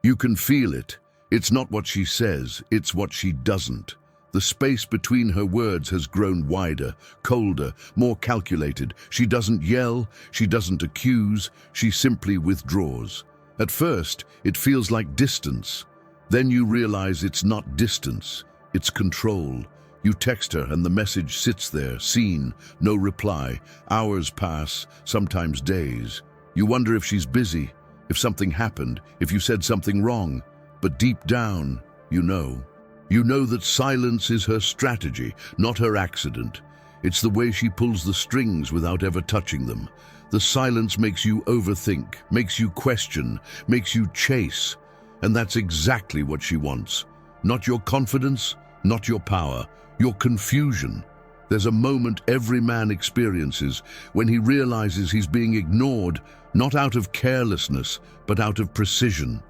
You can feel it. It's not what she says, it's what she doesn't. The space between her words has grown wider, colder, more calculated. She doesn't yell, she doesn't accuse, she simply withdraws. At first, it feels like distance. Then you realize it's not distance, it's control. You text her and the message sits there, seen, no reply. Hours pass, sometimes days. You wonder if she's busy, if something happened, if you said something wrong. But deep down, you know. You know that silence is her strategy, not her accident. It's the way she pulls the strings without ever touching them. The silence makes you overthink, makes you question, makes you chase. And that's exactly what she wants. Not your confidence, not your power, your confusion. There's a moment every man experiences when he realizes he's being ignored, not out of carelessness, but out of precision.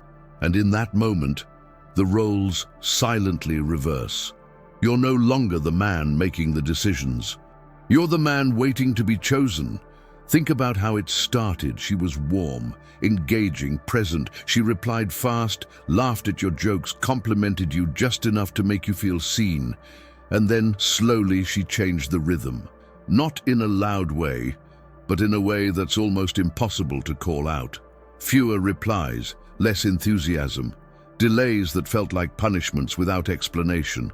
And in that moment, the roles silently reverse. You're no longer the man making the decisions. You're the man waiting to be chosen. Think about how it started. She was warm, engaging, present. She replied fast, laughed at your jokes, complimented you just enough to make you feel seen. And then, slowly, she changed the rhythm. Not in a loud way, but in a way that's almost impossible to call out. Fewer replies, less enthusiasm, delays that felt like punishments without explanation.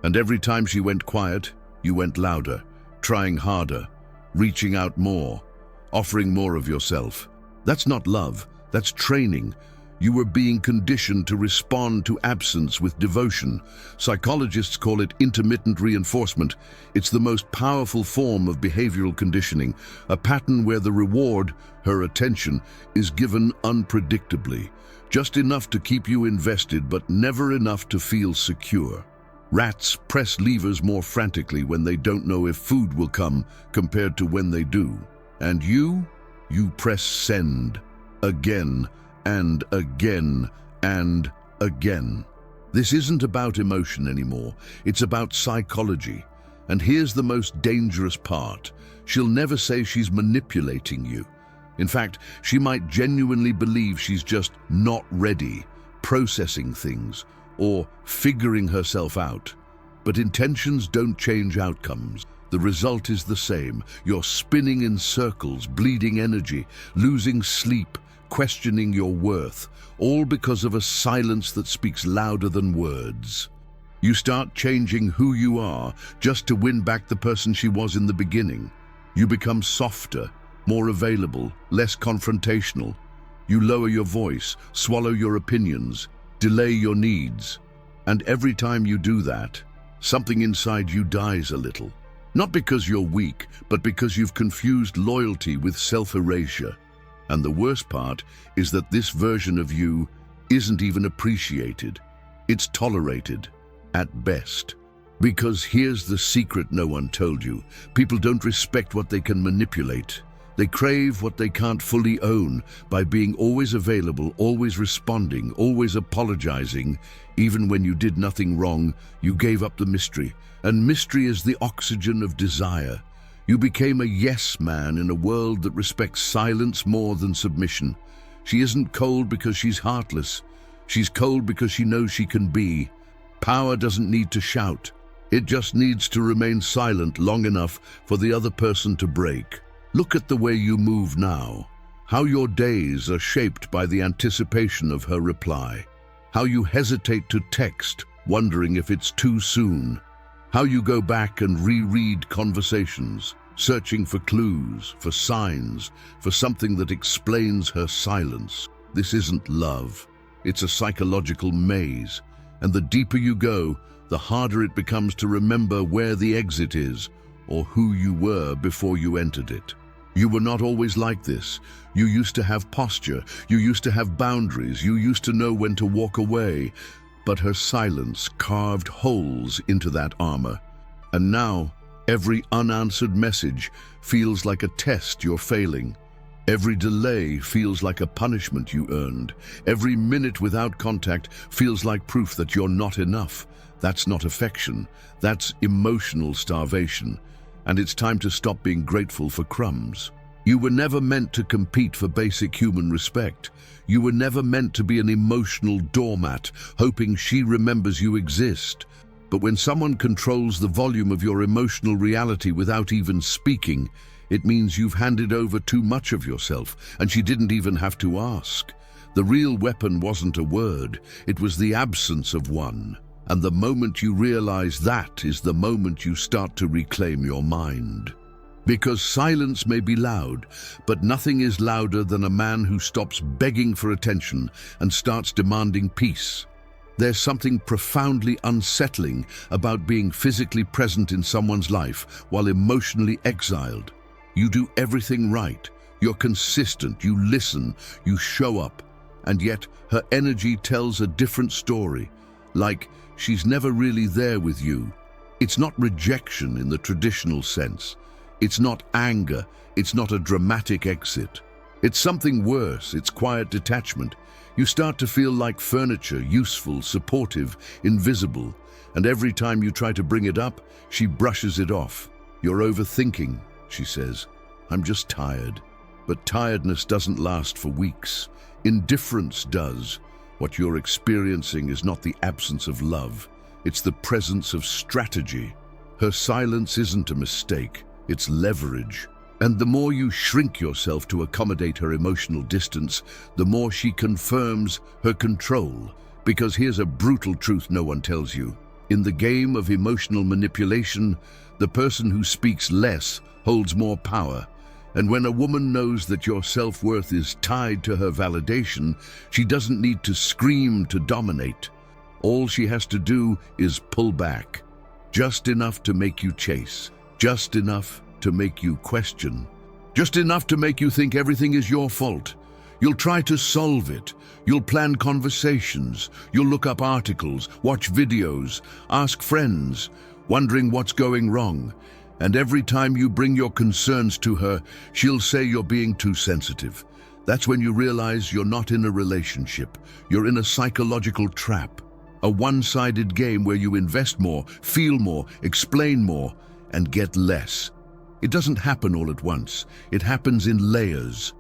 And every time she went quiet, you went louder, trying harder, reaching out more, offering more of yourself. That's not love, that's training. You were being conditioned to respond to absence with devotion. Psychologists call it intermittent reinforcement. It's the most powerful form of behavioral conditioning, a pattern where the reward, her attention, is given unpredictably. Just enough to keep you invested, but never enough to feel secure. Rats press levers more frantically when they don't know if food will come compared to when they do. And you press send again and again and again. This isn't about emotion anymore. It's about psychology. And here's the most dangerous part. She'll never say she's manipulating you. In fact, she might genuinely believe she's just not ready, processing things, or figuring herself out. But intentions don't change outcomes. The result is the same. You're spinning in circles, bleeding energy, losing sleep, questioning your worth, all because of a silence that speaks louder than words. You start changing who you are just to win back the person she was in the beginning. You become softer, more available, less confrontational. You lower your voice, swallow your opinions, delay your needs. And every time you do that, something inside you dies a little. Not because you're weak, but because you've confused loyalty with self-erasure. And the worst part is that this version of you isn't even appreciated. It's tolerated, at best. Because here's the secret no one told you. People don't respect what they can manipulate. They crave what they can't fully own by being always available, always responding, always apologizing. Even when you did nothing wrong, you gave up the mystery. And mystery is the oxygen of desire. You became a yes man in a world that respects silence more than submission. She isn't cold because she's heartless. She's cold because she knows she can be. Power doesn't need to shout. It just needs to remain silent long enough for the other person to break. Look at the way you move now. How your days are shaped by the anticipation of her reply. How you hesitate to text, wondering if it's too soon. How you go back and reread conversations, searching for clues, for signs, for something that explains her silence. This isn't love. It's a psychological maze. And the deeper you go, the harder it becomes to remember where the exit is, or who you were before you entered it. You were not always like this. You used to have posture. You used to have boundaries. You used to know when to walk away. But her silence carved holes into that armor. And now, every unanswered message feels like a test you're failing. Every delay feels like a punishment you earned. Every minute without contact feels like proof that you're not enough. That's not affection. That's emotional starvation. And it's time to stop being grateful for crumbs. You were never meant to compete for basic human respect. You were never meant to be an emotional doormat, hoping she remembers you exist. But when someone controls the volume of your emotional reality without even speaking, it means you've handed over too much of yourself, and she didn't even have to ask. The real weapon wasn't a word, it was the absence of one. And the moment you realize that is the moment you start to reclaim your mind. Because silence may be loud, but nothing is louder than a man who stops begging for attention and starts demanding peace. There's something profoundly unsettling about being physically present in someone's life while emotionally exiled. You do everything right, you're consistent, you listen, you show up, and yet her energy tells a different story, like she's never really there with you. It's not rejection in the traditional sense. It's not anger, it's not a dramatic exit. It's something worse, it's quiet detachment. You start to feel like furniture, useful, supportive, invisible, and every time you try to bring it up, she brushes it off. You're overthinking, she says. I'm just tired. But tiredness doesn't last for weeks. Indifference does. What you're experiencing is not the absence of love, it's the presence of strategy. Her silence isn't a mistake. It's leverage. And the more you shrink yourself to accommodate her emotional distance, the more she confirms her control. Because here's a brutal truth no one tells you. In the game of emotional manipulation, the person who speaks less holds more power. And when a woman knows that your self-worth is tied to her validation, she doesn't need to scream to dominate. All she has to do is pull back. Just enough to make you chase. Just enough to make you question. Just enough to make you think everything is your fault. You'll try to solve it. You'll plan conversations. You'll look up articles, watch videos, ask friends, wondering what's going wrong. And every time you bring your concerns to her, she'll say you're being too sensitive. That's when you realize you're not in a relationship. You're in a psychological trap. A one-sided game where you invest more, feel more, explain more, and get less. It doesn't happen all at once. It happens in layers.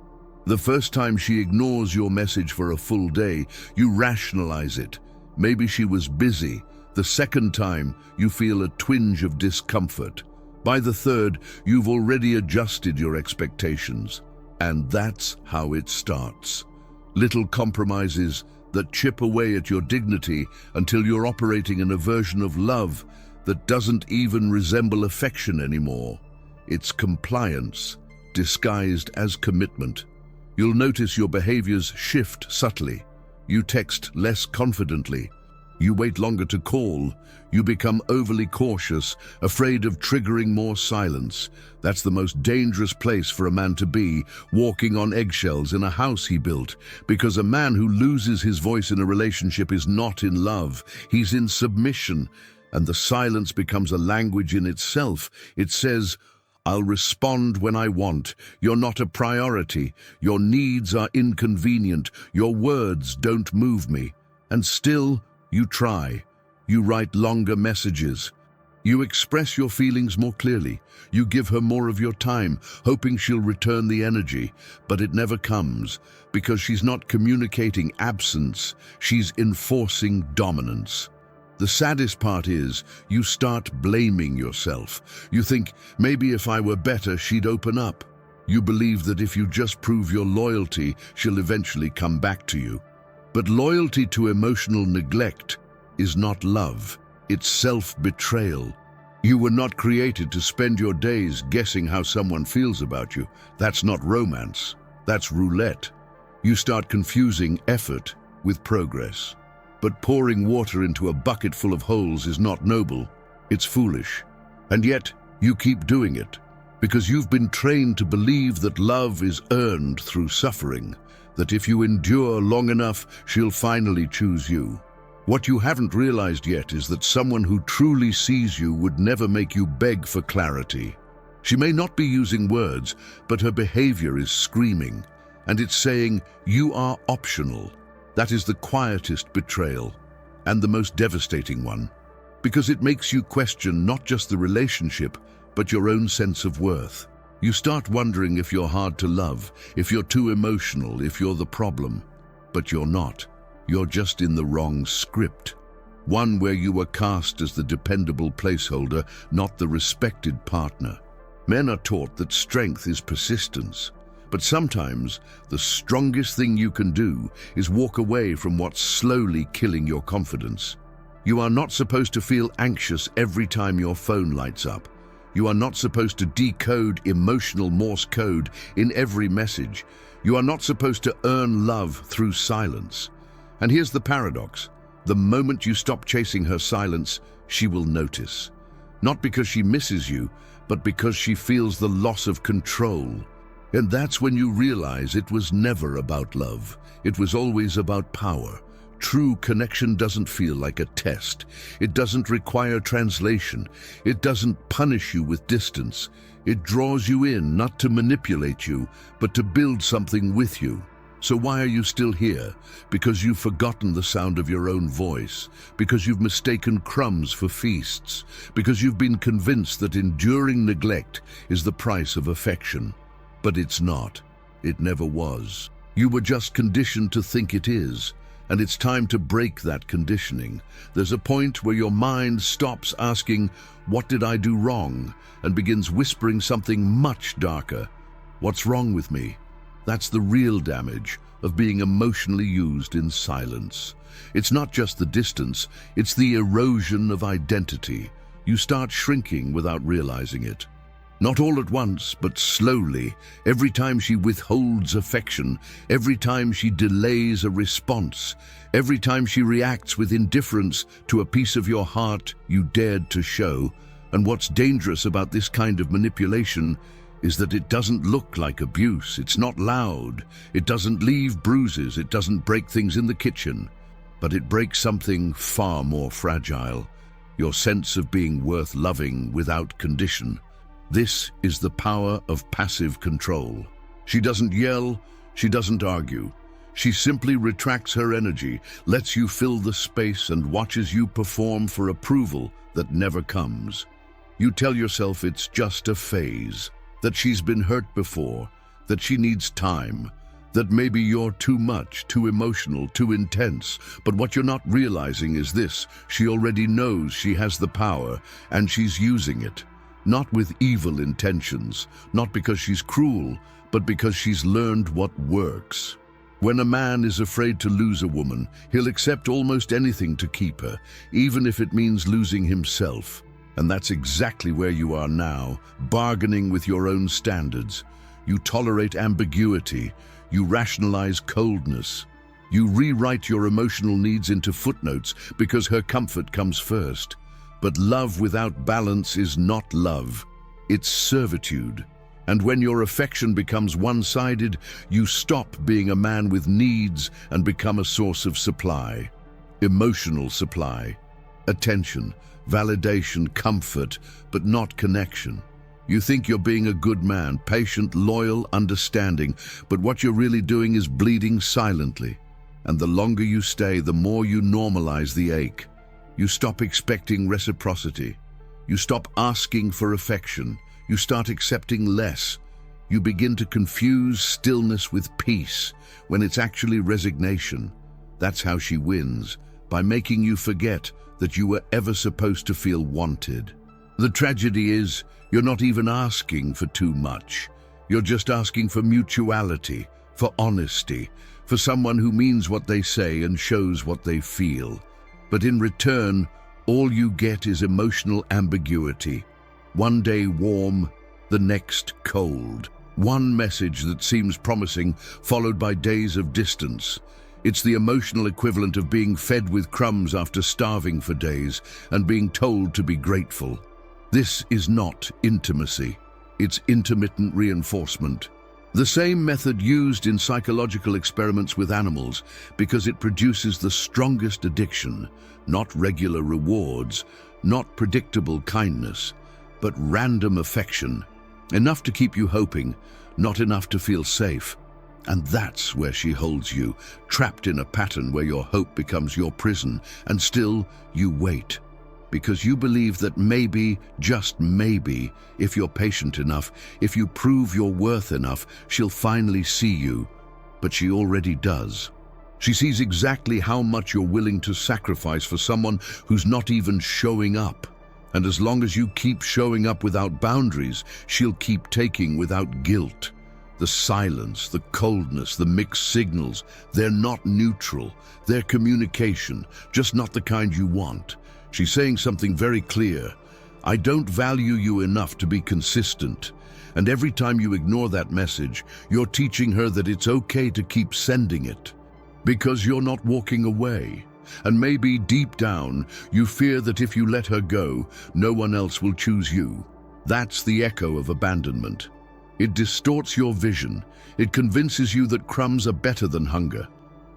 The first time she ignores your message for a full day, you rationalize it. Maybe she was busy. The second time, you feel a twinge of discomfort. By the third, you've already adjusted your expectations. And that's how it starts. Little compromises that chip away at your dignity until you're operating in a version of love that doesn't even resemble affection anymore. It's compliance, disguised as commitment. You'll notice your behaviors shift subtly. You text less confidently. You wait longer to call. You become overly cautious, afraid of triggering more silence. That's the most dangerous place for a man to be, walking on eggshells in a house he built. Because a man who loses his voice in a relationship is not in love. He's in submission. And the silence becomes a language in itself. It says, I'll respond when I want. You're not a priority. Your needs are inconvenient. Your words don't move me. And still, you try. You write longer messages. You express your feelings more clearly. You give her more of your time, hoping she'll return the energy. But it never comes, because she's not communicating absence. She's enforcing dominance. The saddest part is, you start blaming yourself. You think, maybe if I were better, she'd open up. You believe that if you just prove your loyalty, she'll eventually come back to you. But loyalty to emotional neglect is not love, it's self-betrayal. You were not created to spend your days guessing how someone feels about you. That's not romance, that's roulette. You start confusing effort with progress. But pouring water into a bucket full of holes is not noble, it's foolish. And yet, you keep doing it, because you've been trained to believe that love is earned through suffering, that if you endure long enough, she'll finally choose you. What you haven't realized yet is that someone who truly sees you would never make you beg for clarity. She may not be using words, but her behavior is screaming, and it's saying, you are optional. That is the quietest betrayal, and the most devastating one, because it makes you question not just the relationship, but your own sense of worth. You start wondering if you're hard to love, if you're too emotional, if you're the problem. But you're not. You're just in the wrong script. One where you were cast as the dependable placeholder, not the respected partner. Men are taught that strength is persistence. But sometimes, the strongest thing you can do is walk away from what's slowly killing your confidence. You are not supposed to feel anxious every time your phone lights up. You are not supposed to decode emotional Morse code in every message. You are not supposed to earn love through silence. And here's the paradox. The moment you stop chasing her silence, she will notice. Not because she misses you, but because she feels the loss of control. And that's when you realize it was never about love. It was always about power. True connection doesn't feel like a test. It doesn't require translation. It doesn't punish you with distance. It draws you in, not to manipulate you, but to build something with you. So why are you still here? Because you've forgotten the sound of your own voice. Because you've mistaken crumbs for feasts. Because you've been convinced that enduring neglect is the price of affection. But it's not. It never was. You were just conditioned to think it is. And it's time to break that conditioning. There's a point where your mind stops asking, "What did I do wrong?" and begins whispering something much darker. "What's wrong with me?" That's the real damage of being emotionally used in silence. It's not just the distance, it's the erosion of identity. You start shrinking without realizing it. Not all at once, but slowly, every time she withholds affection, every time she delays a response, every time she reacts with indifference to a piece of your heart you dared to show. And what's dangerous about this kind of manipulation is that it doesn't look like abuse, it's not loud, it doesn't leave bruises, it doesn't break things in the kitchen, but it breaks something far more fragile, your sense of being worth loving without condition. This is the power of passive control. She doesn't yell, she doesn't argue. She simply retracts her energy, lets you fill the space and watches you perform for approval that never comes. You tell yourself it's just a phase, that she's been hurt before, that she needs time, that maybe you're too much, too emotional, too intense. But what you're not realizing is this: she already knows she has the power and she's using it. Not with evil intentions, not because she's cruel, but because she's learned what works. When a man is afraid to lose a woman, he'll accept almost anything to keep her, even if it means losing himself. And that's exactly where you are now, bargaining with your own standards. You tolerate ambiguity, you rationalize coldness. You rewrite your emotional needs into footnotes because her comfort comes first. But love without balance is not love, it's servitude. And when your affection becomes one-sided, you stop being a man with needs and become a source of supply. Emotional supply. Attention, validation, comfort, but not connection. You think you're being a good man, patient, loyal, understanding, but what you're really doing is bleeding silently. And the longer you stay, the more you normalize the ache. You stop expecting reciprocity. You stop asking for affection. You start accepting less. You begin to confuse stillness with peace, when it's actually resignation. That's how she wins, by making you forget that you were ever supposed to feel wanted. The tragedy is, you're not even asking for too much. You're just asking for mutuality, for honesty, for someone who means what they say and shows what they feel. But in return, all you get is emotional ambiguity. One day warm, the next cold. One message that seems promising, followed by days of distance. It's the emotional equivalent of being fed with crumbs after starving for days and being told to be grateful. This is not intimacy. It's intermittent reinforcement. The same method used in psychological experiments with animals because it produces the strongest addiction, not regular rewards, not predictable kindness, but random affection, enough to keep you hoping, not enough to feel safe. And that's where she holds you, trapped in a pattern where your hope becomes your prison, and still you wait. Because you believe that maybe, just maybe, if you're patient enough, if you prove your worth enough, she'll finally see you. But she already does. She sees exactly how much you're willing to sacrifice for someone who's not even showing up. And as long as you keep showing up without boundaries, she'll keep taking without guilt. The silence, the coldness, the mixed signals, they're not neutral. They're communication, just not the kind you want. She's saying something very clear. I don't value you enough to be consistent. And every time you ignore that message, you're teaching her that it's okay to keep sending it. Because you're not walking away. And maybe deep down, you fear that if you let her go, no one else will choose you. That's the echo of abandonment. It distorts your vision. It convinces you that crumbs are better than hunger.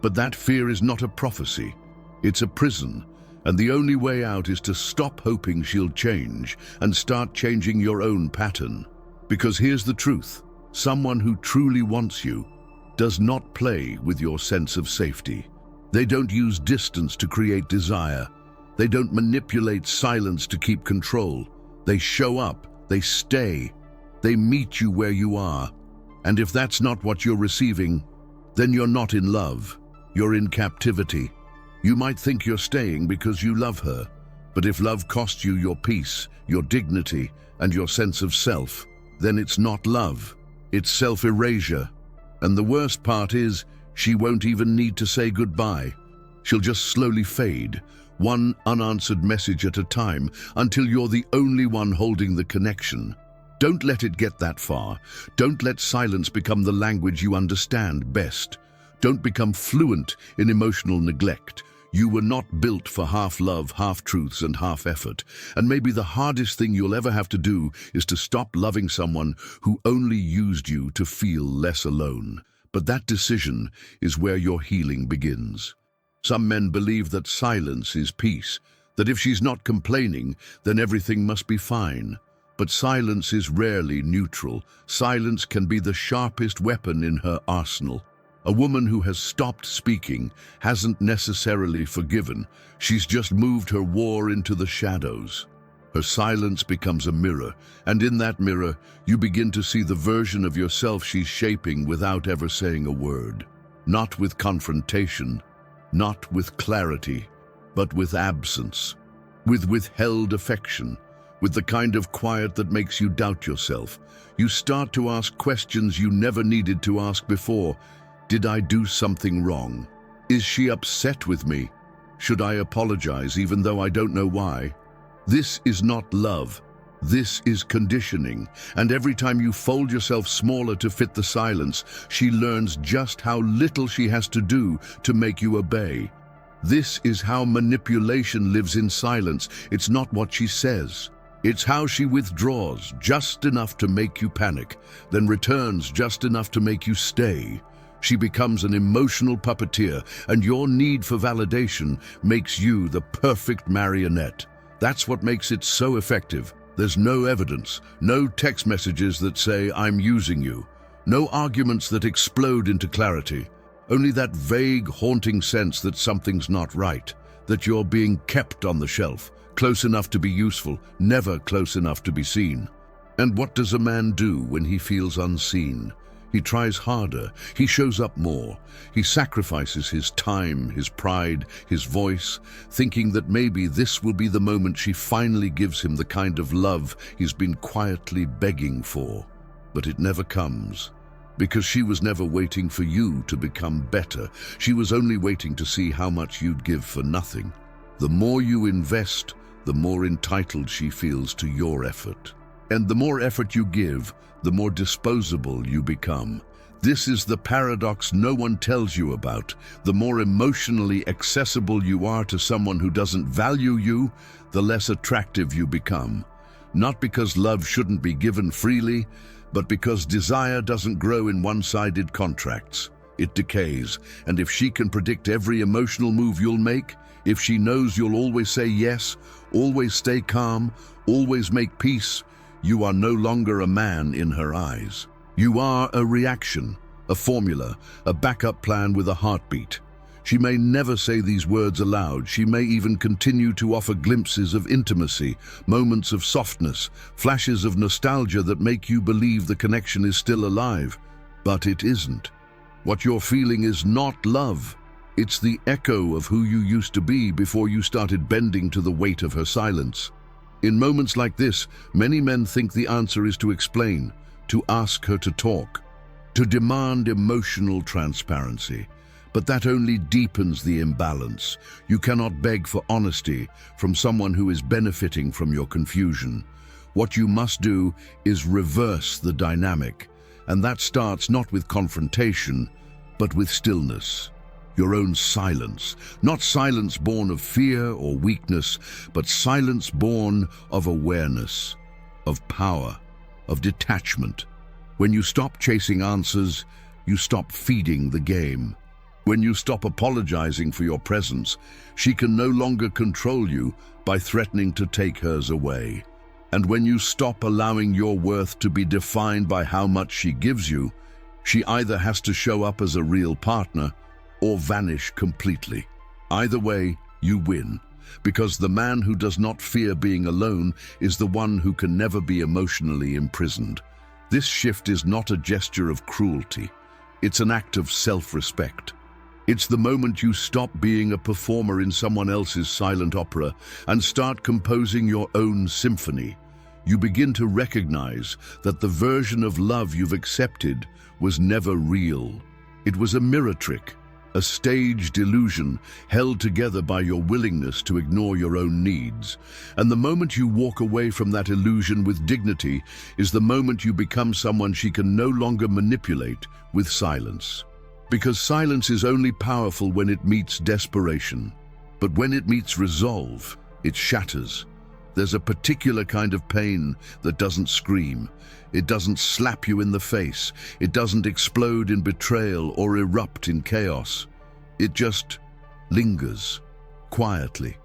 But that fear is not a prophecy. It's a prison. And the only way out is to stop hoping she'll change and start changing your own pattern. Because here's the truth. Someone who truly wants you does not play with your sense of safety. They don't use distance to create desire. They don't manipulate silence to keep control. They show up. They stay. They meet you where you are. And if that's not what you're receiving, then you're not in love. You're in captivity. You might think you're staying because you love her, but if love costs you your peace, your dignity, and your sense of self, then it's not love. It's self-erasure. And the worst part is, she won't even need to say goodbye. She'll just slowly fade, one unanswered message at a time, until you're the only one holding the connection. Don't let it get that far. Don't let silence become the language you understand best. Don't become fluent in emotional neglect. You were not built for half love, half truths, and half effort. And maybe the hardest thing you'll ever have to do is to stop loving someone who only used you to feel less alone. But that decision is where your healing begins. Some men believe that silence is peace, that if she's not complaining, then everything must be fine. But silence is rarely neutral. Silence can be the sharpest weapon in her arsenal. A woman who has stopped speaking hasn't necessarily forgiven. She's just moved her war into the shadows. Her silence becomes a mirror, and in that mirror, you begin to see the version of yourself she's shaping without ever saying a word. Not with confrontation, not with clarity, but with absence, with withheld affection, with the kind of quiet that makes you doubt yourself. You start to ask questions you never needed to ask before. Did I do something wrong? Is she upset with me? Should I apologize even though I don't know why? This is not love. This is conditioning. And every time you fold yourself smaller to fit the silence, she learns just how little she has to do to make you obey. This is how manipulation lives in silence. It's not what she says. It's how she withdraws just enough to make you panic, then returns just enough to make you stay. She becomes an emotional puppeteer, and your need for validation makes you the perfect marionette. That's what makes it so effective. There's no evidence, no text messages that say, "I'm using you," no arguments that explode into clarity, only that vague, haunting sense that something's not right, that you're being kept on the shelf, close enough to be useful, never close enough to be seen. And what does a man do when he feels unseen? He tries harder, he shows up more, he sacrifices his time, his pride, his voice, thinking that maybe this will be the moment she finally gives him the kind of love he's been quietly begging for. But it never comes, because she was never waiting for you to become better. She was only waiting to see how much you'd give for nothing. The more you invest, the more entitled she feels to your effort. And the more effort you give, the more disposable you become. This is the paradox no one tells you about. The more emotionally accessible you are to someone who doesn't value you, the less attractive you become. Not because love shouldn't be given freely, but because desire doesn't grow in one-sided contracts. It decays, and if she can predict every emotional move you'll make, if she knows you'll always say yes, always stay calm, always make peace, you are no longer a man in her eyes. You are a reaction, a formula, a backup plan with a heartbeat. She may never say these words aloud. She may even continue to offer glimpses of intimacy, moments of softness, flashes of nostalgia that make you believe the connection is still alive. But it isn't. What you're feeling is not love. It's the echo of who you used to be before you started bending to the weight of her silence. In moments like this, many men think the answer is to explain, to ask her to talk, to demand emotional transparency. But that only deepens the imbalance. You cannot beg for honesty from someone who is benefiting from your confusion. What you must do is reverse the dynamic, and that starts not with confrontation, but with stillness. Your own silence. Not silence born of fear or weakness, but silence born of awareness, of power, of detachment. When you stop chasing answers, you stop feeding the game. When you stop apologizing for your presence, she can no longer control you by threatening to take hers away. And when you stop allowing your worth to be defined by how much she gives you, she either has to show up as a real partner or vanish completely. Either way, you win, because the man who does not fear being alone is the one who can never be emotionally imprisoned. This shift is not a gesture of cruelty. It's an act of self-respect. It's the moment you stop being a performer in someone else's silent opera and start composing your own symphony. You begin to recognize that the version of love you've accepted was never real. It was a mirror trick, a staged illusion held together by your willingness to ignore your own needs. And the moment you walk away from that illusion with dignity is the moment you become someone she can no longer manipulate with silence. Because silence is only powerful when it meets desperation. But when it meets resolve, it shatters. There's a particular kind of pain that doesn't scream. It doesn't slap you in the face. It doesn't explode in betrayal or erupt in chaos. It just lingers, quietly.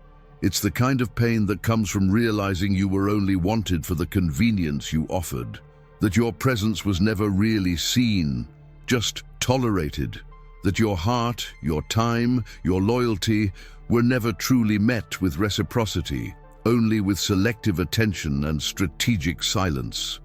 It's the kind of pain that comes from realizing you were only wanted for the convenience you offered, that your presence was never really seen, just tolerated, that your heart, your time, your loyalty were never truly met with reciprocity, only with selective attention and strategic silence.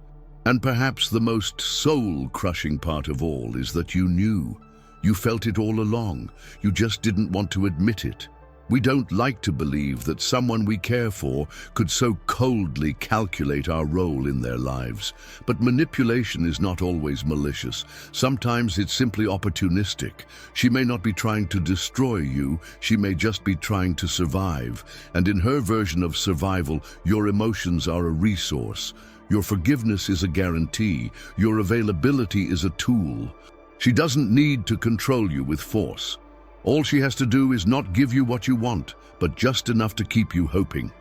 And perhaps the most soul-crushing part of all is that you knew. You felt it all along. You just didn't want to admit it. We don't like to believe that someone we care for could so coldly calculate our role in their lives. But manipulation is not always malicious. Sometimes it's simply opportunistic. She may not be trying to destroy you, she may just be trying to survive. And in her version of survival, your emotions are a resource. Your forgiveness is a guarantee. Your availability is a tool. She doesn't need to control you with force. All she has to do is not give you what you want, but just enough to keep you hoping.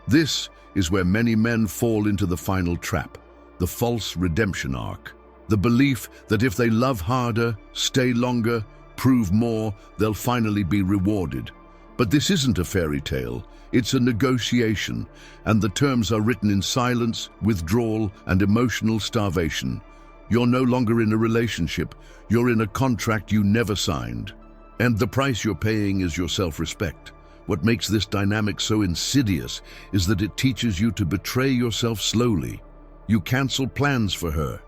This is where many men fall into the final trap, the false redemption arc. The belief that if they love harder, stay longer, prove more, they'll finally be rewarded. But this isn't a fairy tale. It's a negotiation, and the terms are written in silence, withdrawal, and emotional starvation. You're no longer in a relationship. You're in a contract you never signed. And the price you're paying is your self-respect. What makes this dynamic so insidious is that it teaches you to betray yourself slowly. You cancel plans for her.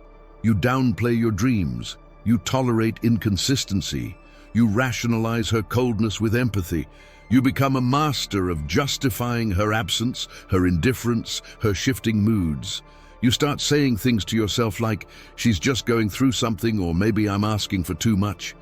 You downplay your dreams. You tolerate inconsistency. You rationalize her coldness with empathy. You become a master of justifying her absence, her indifference, her shifting moods. You start saying things to yourself like, she's just going through something, or maybe I'm asking for too much.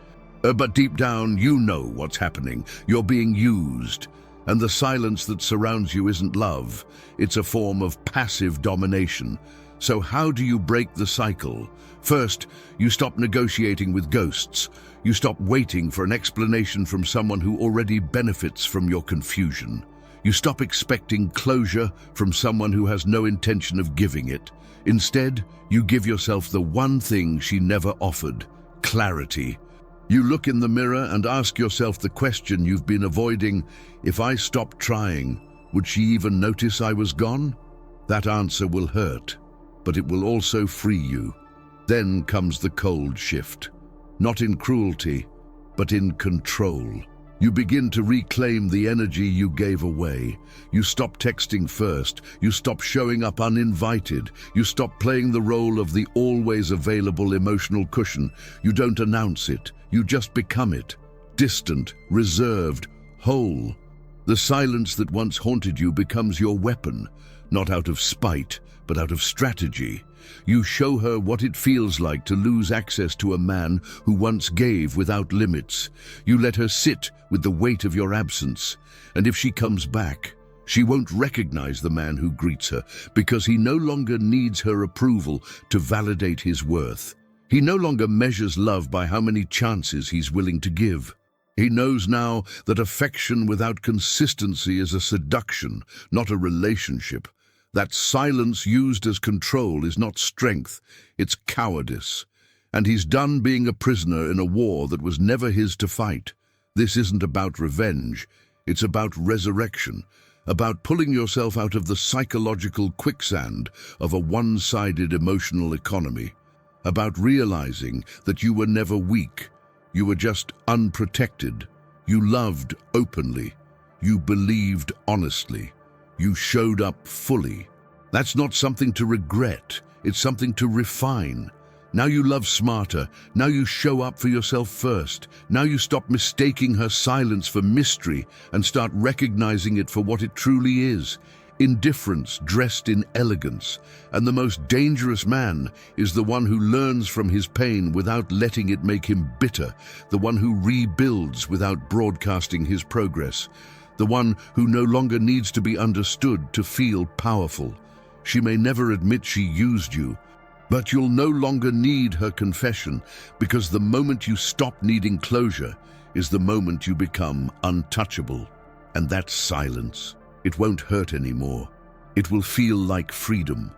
But deep down, you know what's happening. You're being used. And the silence that surrounds you isn't love. It's a form of passive domination. So how do you break the cycle? First, you stop negotiating with ghosts. You stop waiting for an explanation from someone who already benefits from your confusion. You stop expecting closure from someone who has no intention of giving it. Instead, you give yourself the one thing she never offered: clarity. You look in the mirror and ask yourself the question you've been avoiding: if I stopped trying, would she even notice I was gone? That answer will hurt, but it will also free you. Then comes the cold shift. Not in cruelty, but in control. You begin to reclaim the energy you gave away. You stop texting first. You stop showing up uninvited. You stop playing the role of the always available emotional cushion. You don't announce it. You just become it. Distant, reserved, whole. The silence that once haunted you becomes your weapon, not out of spite, but out of strategy. You show her what it feels like to lose access to a man who once gave without limits. You let her sit with the weight of your absence. And if she comes back, she won't recognize the man who greets her because he no longer needs her approval to validate his worth. He no longer measures love by how many chances he's willing to give. He knows now that affection without consistency is a seduction, not a relationship. That silence used as control is not strength, it's cowardice. And he's done being a prisoner in a war that was never his to fight. This isn't about revenge, it's about resurrection, about pulling yourself out of the psychological quicksand of a one-sided emotional economy, about realizing that you were never weak, you were just unprotected. You loved openly, you believed honestly. You showed up fully. That's not something to regret, it's something to refine. Now you love smarter, now you show up for yourself first. Now you stop mistaking her silence for mystery and start recognizing it for what it truly is. Indifference dressed in elegance. And the most dangerous man is the one who learns from his pain without letting it make him bitter, the one who rebuilds without broadcasting his progress. The one who no longer needs to be understood to feel powerful. She may never admit she used you, but you'll no longer need her confession because the moment you stop needing closure is the moment you become untouchable. And that's silence. It won't hurt anymore. It will feel like freedom.